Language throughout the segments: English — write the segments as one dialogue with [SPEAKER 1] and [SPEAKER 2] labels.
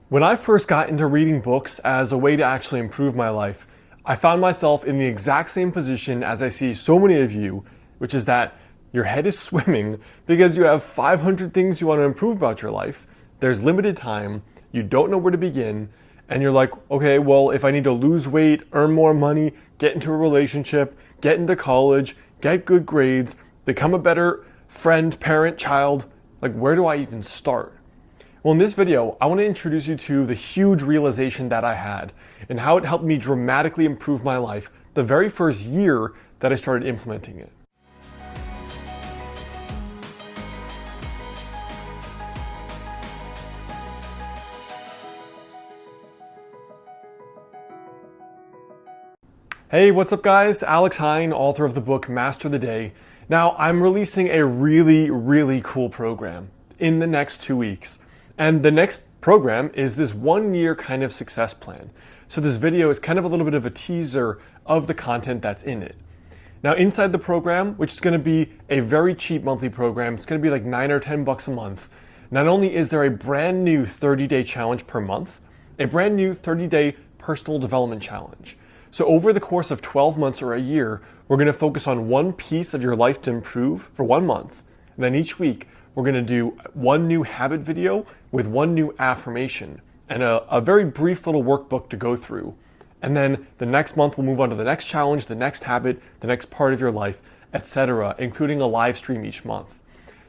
[SPEAKER 1] When I first got into reading books as a way to actually improve my life, I found myself in the exact same position as I see so many of you, which is that your head is swimming because you have 500 things you want to improve about your life. There's limited time, you don't know where to begin, and you're like, okay, well, if I need to lose weight, earn more money, get into a relationship, get into college, get good grades, become a better friend, parent, child, like where do I even start? Well, in this video, I want to introduce you to the huge realization that I had and how it helped me dramatically improve my life the very first year that I started implementing it. Hey, what's up guys? Alex Hine, author of the book Master the Day. Now, I'm releasing a really cool program in the next 2 weeks. And the next program is this 1 year kind of success plan. So this video is kind of a little bit of a teaser of the content that's in it. Now inside the program, which is going to be a very cheap monthly program, it's going to be like $9 or $10 a month. Not only is there a brand new 30-day challenge per month, a brand new 30-day personal development challenge. So over the course of 12 months or a year, we're going to focus on one piece of your life to improve for 1 month. And then each week, we're going to do one new habit video with one new affirmation and a very brief little workbook to go through. And then the next month we'll move on to the next challenge, the next habit, the next part of your life, etc., including a live stream each month.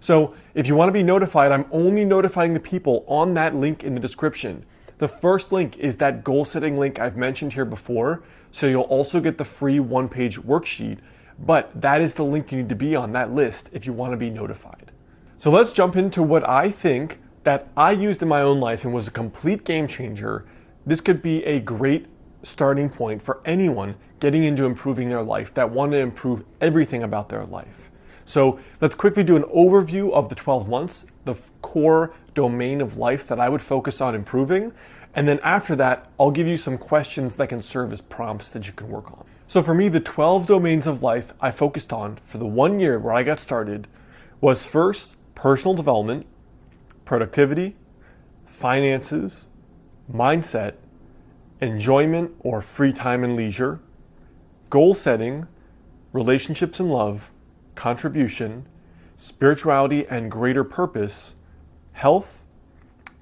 [SPEAKER 1] So if you want to be notified, I'm only notifying the people on that link in the description. The first link is that goal setting link I've mentioned here before, so you'll also get the free one-page worksheet, but that is the link you need to be on that list if you want to be notified. So let's jump into what I think that I used in my own life and was a complete game changer. This could be a great starting point for anyone getting into improving their life that want to improve everything about their life. So let's quickly do an overview of the 12 months, the core domain of life that I would focus on improving. And then after that, I'll give you some questions that can serve as prompts that you can work on. So for me, the 12 domains of life I focused on for the 1 year where I got started was first, personal development, productivity, finances, mindset, enjoyment or free time and leisure, goal setting, relationships and love, contribution, spirituality and greater purpose, health,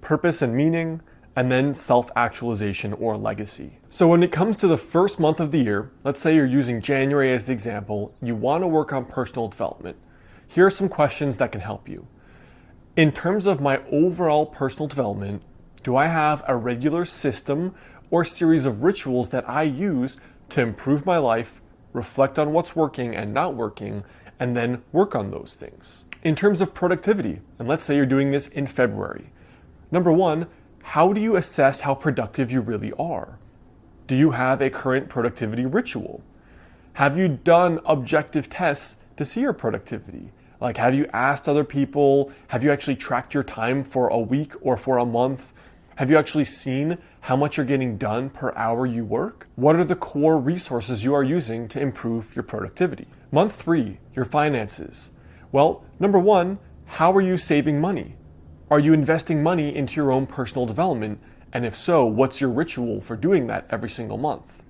[SPEAKER 1] purpose and meaning, and then self-actualization or legacy. So when it comes to the first month of the year, let's say you're using January as the example, you want to work on personal development. Here are some questions that can help you. In terms of my overall personal development, do I have a regular system or series of rituals that I use to improve my life, reflect on what's working and not working, and then work on those things? In terms of productivity, and let's say you're doing this in February. Number one, how do you assess how productive you really are? Do you have a current productivity ritual? Have you done objective tests to see your productivity? Like, have you asked other people? Have you actually tracked your time for a week or for a month? Have you actually seen how much you're getting done per hour you work? What are the core resources you are using to improve your productivity? Month 3, your finances. Well, number one, how are you saving money? Are you investing money into your own personal development? And if so, what's your ritual for doing that every single month?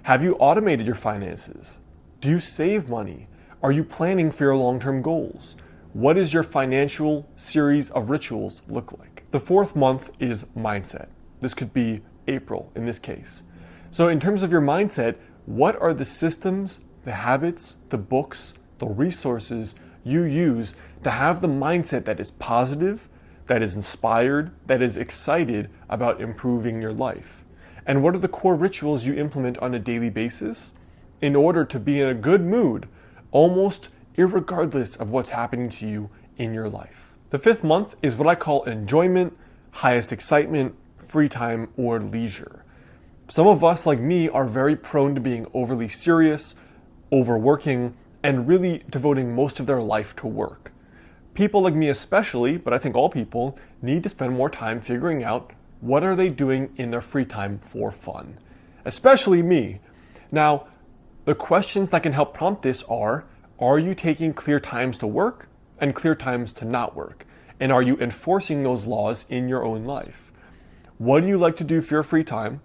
[SPEAKER 1] Have you automated your finances? Do you save money? Are you planning for your long-term goals? What does your financial series of rituals look like? The 4th month is mindset. This could be April in this case. So in terms of your mindset, what are the systems, the habits, the books, the resources you use to have the mindset that is positive, that is inspired, that is excited about improving your life? And what are the core rituals you implement on a daily basis in order to be in a good mood, almost irregardless of what's happening to you in your life? The 5th month is what I call enjoyment, highest excitement, free time, or leisure. Some of us, like me, are very prone to being overly serious, overworking, and really devoting most of their life to work. People like me especially, but I think all people, need to spend more time figuring out what are they doing in their free time for fun. Especially me. Now, The questions that can help prompt this are you taking clear times to work and clear times to not work? And are you enforcing those laws in your own life? What do you like to do for your free time?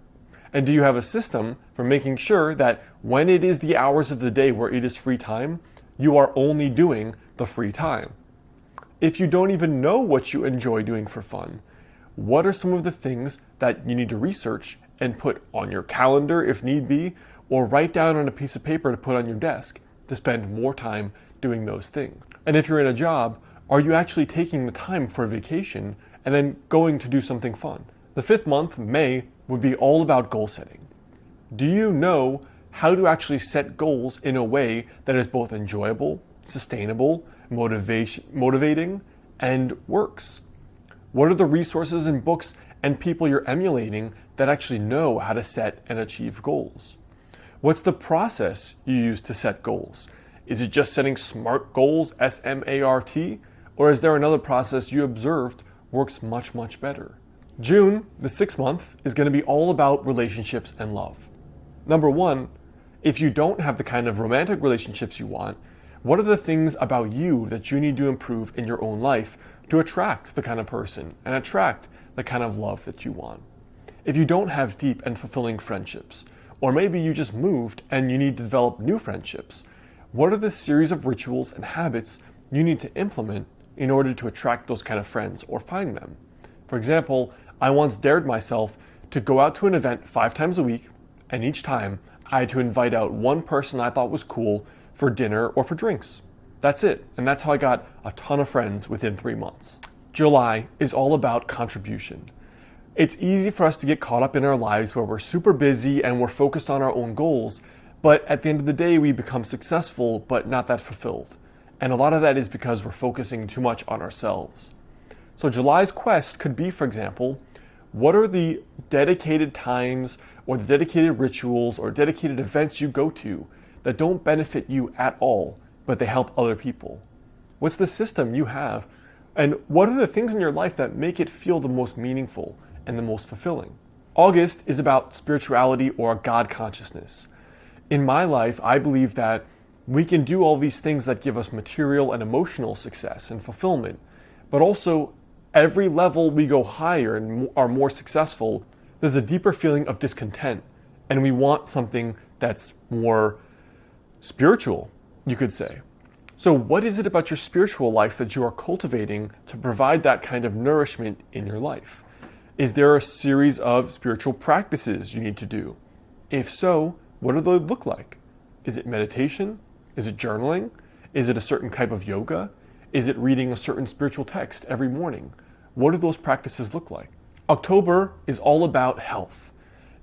[SPEAKER 1] And do you have a system for making sure that when it is the hours of the day where it is free time, you are only doing the free time? If you don't even know what you enjoy doing for fun, what are some of the things that you need to research and put on your calendar if need be, or write down on a piece of paper to put on your desk to spend more time doing those things? And if you're in a job, are you actually taking the time for a vacation and then going to do something fun? The 5th month, May, would be all about goal setting. Do you know how to actually set goals in a way that is both enjoyable, sustainable, motivating, and works? What are the resources and books and people you're emulating that actually know how to set and achieve goals? What's the process you use to set goals? Is it just setting SMART goals, SMART, or is there another process you observed works much, much better? June, the 6th month, is going to be all about relationships and love. Number one, if you don't have the kind of romantic relationships you want, what are the things about you that you need to improve in your own life to attract the kind of person and attract the kind of love that you want? If you don't have deep and fulfilling friendships, or maybe you just moved and you need to develop new friendships, what are the series of rituals and habits you need to implement in order to attract those kind of friends or find them? For example, I once dared myself to go out to an event 5 times a week, and each time I had to invite out one person I thought was cool for dinner or for drinks. That's it, and that's how I got a ton of friends within 3 months. July is all about contribution. It's easy for us to get caught up in our lives where we're super busy and we're focused on our own goals, but at the end of the day we become successful but not that fulfilled. And a lot of that is because we're focusing too much on ourselves. So July's quest could be, for example, what are the dedicated times or the dedicated rituals or dedicated events you go to that don't benefit you at all, but they help other people? What's the system you have? And what are the things in your life that make it feel the most meaningful and the most fulfilling? August is about spirituality or God consciousness. In my life, I believe that we can do all these things that give us material and emotional success and fulfillment, but also every level we go higher and are more successful, there's a deeper feeling of discontent, and we want something that's more spiritual, you could say. So what is it about your spiritual life that you are cultivating to provide that kind of nourishment in your life? Is there a series of spiritual practices you need to do? If so, what do they look like? Is it meditation? Is it journaling? Is it a certain type of yoga? Is it reading a certain spiritual text every morning? What do those practices look like? October is all about health.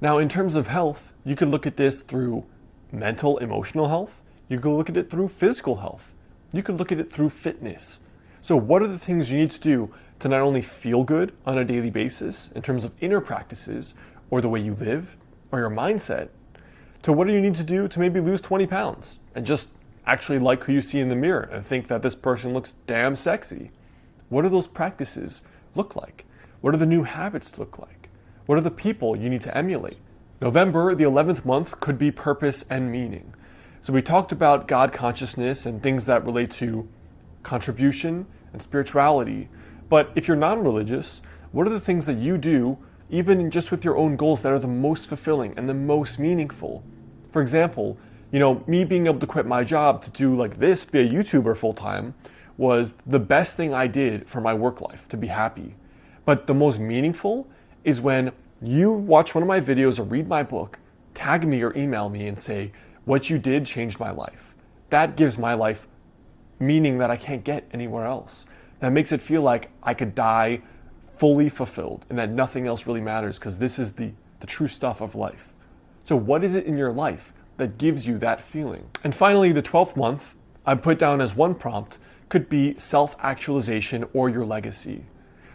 [SPEAKER 1] Now, in terms of health, you can look at this through mental, emotional health. You can look at it through physical health. You can look at it through fitness. So what are the things you need to do to not only feel good on a daily basis in terms of inner practices or the way you live or your mindset, to what do you need to do to maybe lose 20 pounds and just actually like who you see in the mirror and think that this person looks damn sexy? What do those practices look like? What do the new habits look like? What are the people you need to emulate? November, the 11th month, could be purpose and meaning. So we talked about God consciousness and things that relate to contribution and spirituality. But if you're non-religious, what are the things that you do, even just with your own goals, that are the most fulfilling and the most meaningful? For example, me being able to quit my job to do like this, be a YouTuber full-time, was the best thing I did for my work life, to be happy. But the most meaningful is when you watch one of my videos or read my book, tag me or email me and say, what you did changed my life. That gives my life meaning that I can't get anywhere else. That makes it feel like I could die fully fulfilled and that nothing else really matters because this is the true stuff of life. So what is it in your life that gives you that feeling? And finally, the 12th month, I put down as one prompt, could be self-actualization or your legacy.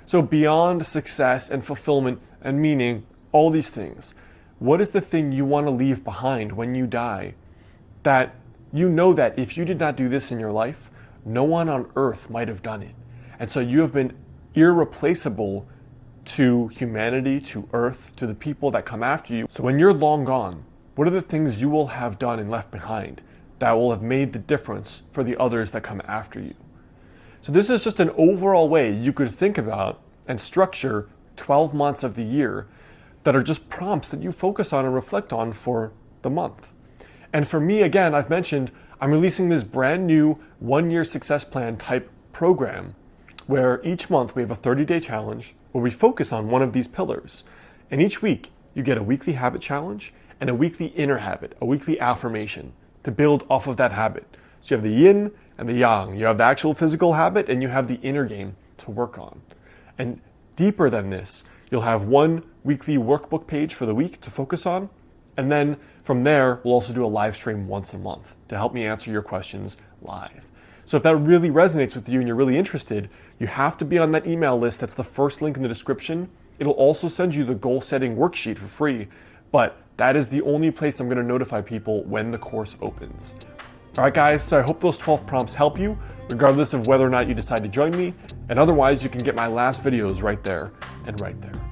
[SPEAKER 1] So beyond success and fulfillment and meaning, all these things, what is the thing you want to leave behind when you die that you know that if you did not do this in your life, no one on earth might have done it? And so you have been irreplaceable to humanity, to earth, to the people that come after you. So when you're long gone, What are the things you will have done and left behind that will have made the difference for the others that come after you? So this is just an overall way you could think about and structure 12 months of the year that are just prompts that you focus on and reflect on for the month. And for me, again, I've mentioned I'm releasing this brand new 1-year success plan type program where each month we have a 30-day challenge where we focus on one of these pillars. And each week you get a weekly habit challenge and a weekly inner habit, a weekly affirmation to build off of that habit. So you have the yin and the yang. You have the actual physical habit and you have the inner game to work on. And deeper than this, you'll have one weekly workbook page for the week to focus on. And then from there, we'll also do a live stream once a month to help me answer your questions live. So if that really resonates with you and you're really interested, you have to be on that email list. That's the first link in the description. It'll also send you the goal setting worksheet for free, but that is the only place I'm going to notify people when the course opens. All right, guys, so I hope those 12 prompts help you, regardless of whether or not you decide to join me. And otherwise, you can get my last videos right there and right there.